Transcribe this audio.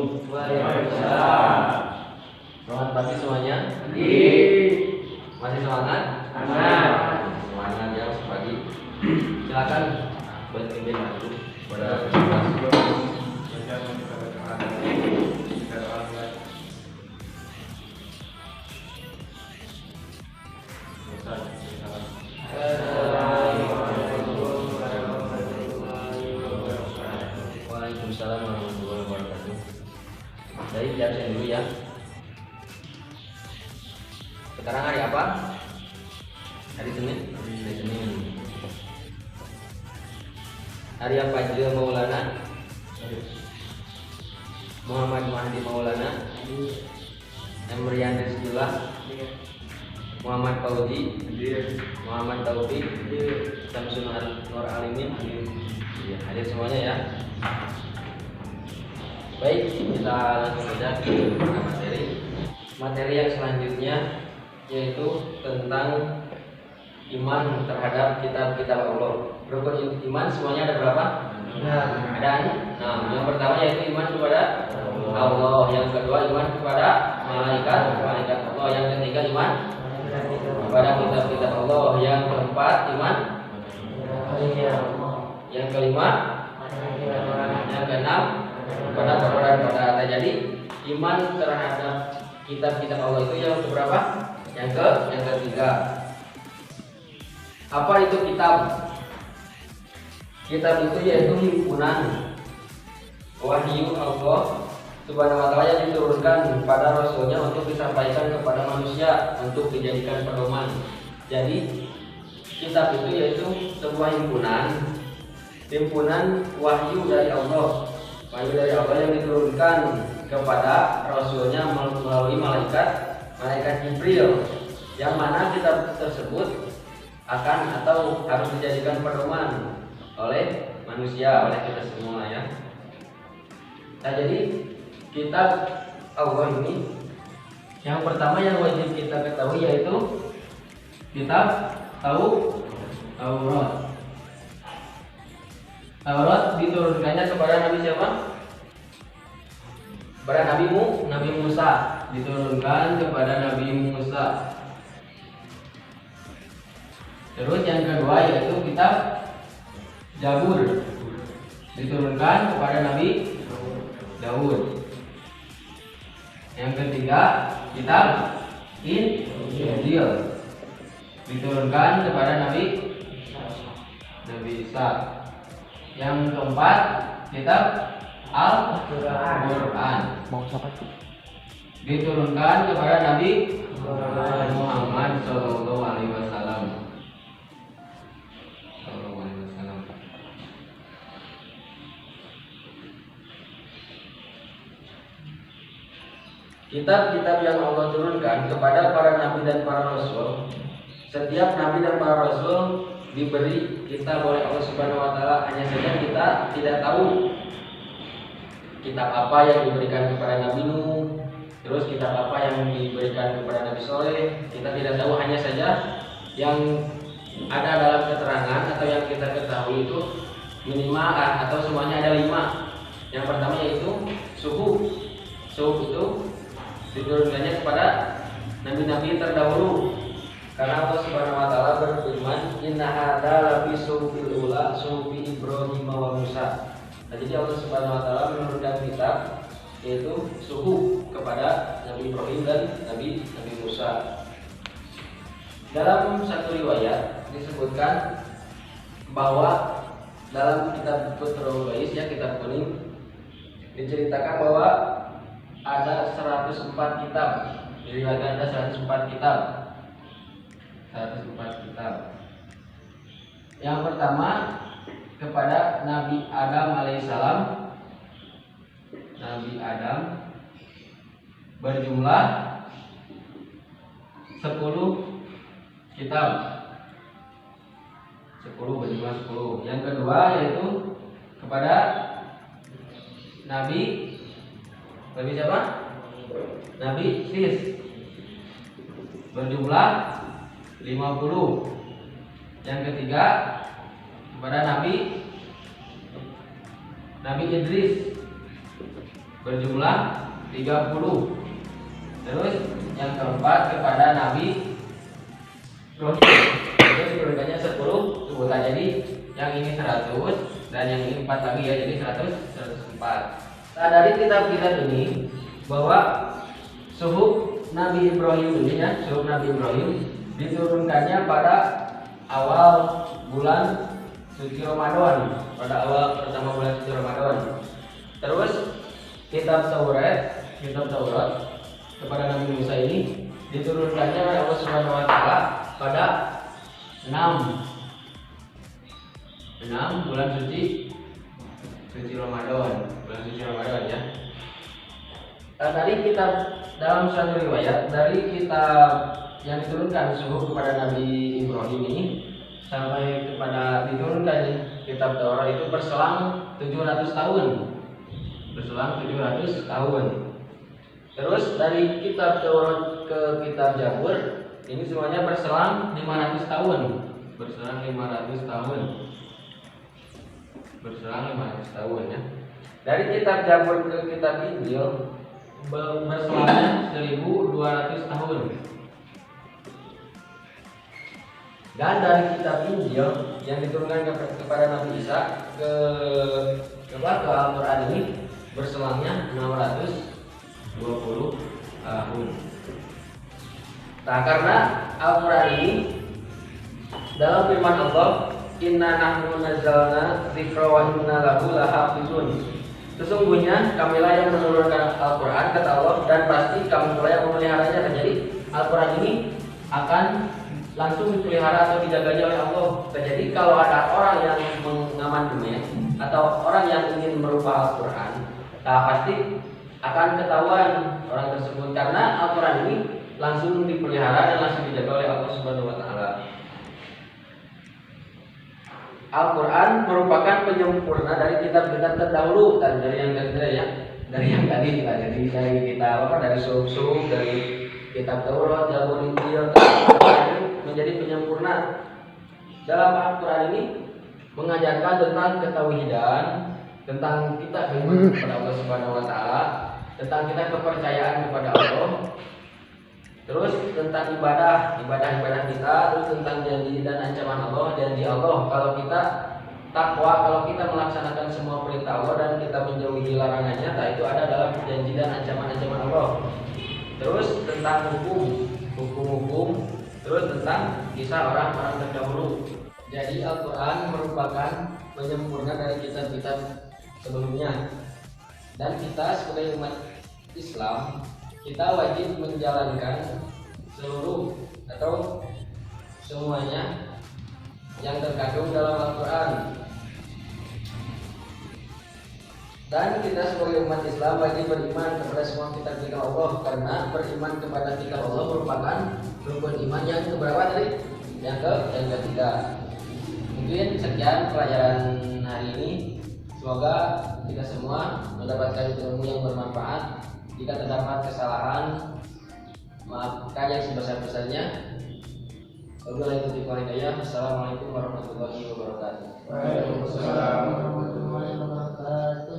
Waalaikumsalam. Selamat pagi semuanya. Masih semangat? Semangat ya, masih pagi. Silakan berpimpin dulu pada Waalaikumsalam warahmatullahi wabarakatuh. Baik, jelasin dulu ya. Sekarang hari apa? Hari Senin. Hari Senin. Hari apa aja Maulana? Muhammad Mahdi Maulana. Emrian Rizkyullah. Muhammad Fauzi. Muhammad Taufik. Samsun Nur Alimin. Ya, hadir semuanya ya. Baik, kita langsung saja ke materi. Materi yang selanjutnya yaitu tentang iman terhadap kitab-kitab Allah. Rukun iman semuanya ada berapa? Ada 6. Yang pertama yaitu iman kepada Allah. Yang kedua iman kepada malaikat Allah. Yang ketiga iman kepada kitab-kitab Allah. Yang keempat iman. Yang kelima. Yang keenam kepada pada. Jadi iman terhadap kitab-kitab Allah itu yang keberapa? Yang ketiga. Apa itu kitab? Kitab itu yaitu himpunan wahyu Allah Subhanahu wa taala yang diturunkan pada rasulnya untuk disampaikan kepada manusia untuk dijadikan pedoman. Jadi kitab itu yaitu sebuah himpunan wahyu dari Allah. Wahyu dari Allah yang diturunkan kepada rasulnya melalui malaikat Jibril, yang mana kitab tersebut akan atau harus dijadikan pedoman oleh manusia, oleh kita semua ya. Nah, jadi kitab Allah ini yang pertama yang wajib kita ketahui yaitu kitab Taurat. Taurat diturunkannya kepada Nabi siapa? Kepada Nabi Musa. Diturunkan kepada Nabi Musa. Terus yang kedua yaitu kitab Zabur. Diturunkan kepada Nabi Daud. Yang ketiga kitab Injil. Diturunkan kepada Nabi Isa. Yang keempat kitab Al-Quran. Diturunkan kepada Nabi Muhammad Sallallahu Alaihi Wasallam. Kitab-kitab yang Allah turunkan kepada para nabi dan para rasul. Setiap nabi dan para rasul diberi kitab oleh Allah Subhanahu wa taala, hanya saja kita tidak tahu kitab apa yang diberikan kepada Nabi Nuh, terus kitab apa yang diberikan kepada Nabi Soleh. Kita tidak tahu, hanya saja yang ada dalam keterangan atau yang kita ketahui itu minimal atau semuanya ada 5. Yang pertama yaitu suhuf itu diturunkannya kepada nabi-nabi terdahulu, karena Allah Subhanahu wa taala berfirman, "Inna hadza lafi suhufil ula suhufi Ibrahim wa Musa." Nah, jadi Allah Subhanahu wa taala menurunkan kitab yaitu suhuf kepada Nabi Ibrahim dan Nabi Musa. Dalam satu riwayat disebutkan bahwa dalam kitab Putrul Bais ya, kitab kuning, diceritakan bahwa ada 104 kitab. Diriwayatkan ada 104 kitab. 104 kitab. Yang pertama kepada Nabi Adam alaihissalam. Nabi Adam berjumlah 10 kitab. 10 berjumlah 10. Yang kedua yaitu kepada Nabi siapa? Nabi Sis berjumlah 50. Yang ketiga kepada Nabi Idris berjumlah 30. Terus yang keempat kepada Nabi Ibrahim itu diturunkannya 10 sebutan. Jadi yang ini 100 dan yang ini 4 lagi ya, jadi 104. Nah, dari kitab-kitab ini bahwa suhuf Nabi Ibrahim ini ya, suhuf Nabi Ibrahim diturunkannya pada awal bulan suci Ramadan, pada awal pertama bulan suci Ramadan. Terus kitab Taurat kepada Nabi Musa ini diturunkannya oleh Allah Subhanahu wa taala pada 6 bulan suci Ramadan, ya. Nah, dari kitab dalam suatu riwayat dari kitab yang diturunkan suhuf kepada Nabi Ibrahim ini sampai kepada diturunkan kitab Taurat itu berselang 700 tahun. Terus dari kitab Taurat ke kitab Zabur ini semuanya berselang 500 tahun. Ya. Dari kitab Zabur ke kitab Injil berselangnya 1200 tahun. Dan dari kitab Injil yang diturunkan kepada Nabi Isa ke Al-Quran ini berselangnya 620 tahun. Nah, karena Al-Quran ini dalam firman Allah, inna nahnu nazzalna dzikra wa inna lahu lahafizun. Sesungguhnya kamilah yang menurunkan Al-Quran kata Allah, dan pasti kami pula yang memeliharanya. Jadi Al-Quran ini akan langsung dipelihara atau dijaganya oleh Allah. Jadi kalau ada orang yang mengamandemen atau orang yang ingin merubah Al-Quran, pasti akan ketahuan orang tersebut, karena Al-Quran ini langsung dipelihara dan langsung dijaga oleh Allah Subhanahu wa taala. Al-Quran merupakan penyempurna dari kitab-kitab terdahulu, dan dari yang tadi dari kitab dari suhuf, dari kitab Taurat, Zabur, Injil, menjadi penyempurna. Dalam Al-Quran ini mengajarkan tentang ketauhidan, tentang kita beriman kepada Allah Subhanahu wa taala, tentang kita kepercayaan kepada Allah, terus tentang ibadah kita, terus tentang janji dan ancaman Allah, janji Allah kalau kita takwa, kalau kita melaksanakan semua perintah Allah dan kita menjauhi larangannya, itu ada dalam janji dan ancaman-ancaman Allah. Terus tentang hukum, terus tentang kisah orang-orang terdahulu. Jadi Al-Quran merupakan penyempurna dari kitab-kitab sebelumnya, dan kita sebagai umat Islam kita wajib menjalankan seluruh atau semuanya yang terkandung dalam Al-Quran. Dan kita sebagai umat Islam wajib beriman kepada semua kitab-kitab Allah, karena beriman kepada kitab Allah merupakan rukun iman yang keberapa tadi? Yang ketiga. Mungkin sekian pelajaran hari ini. Semoga kita semua mendapatkan ilmu yang bermanfaat. Jika terdapat kesalahan, maafkan yang sebesar-besarnya. Wabillahi taufiq wal hidayah. Assalamualaikum warahmatullahi wabarakatuh. Waalaikumsalam warahmatullahi wabarakatuh.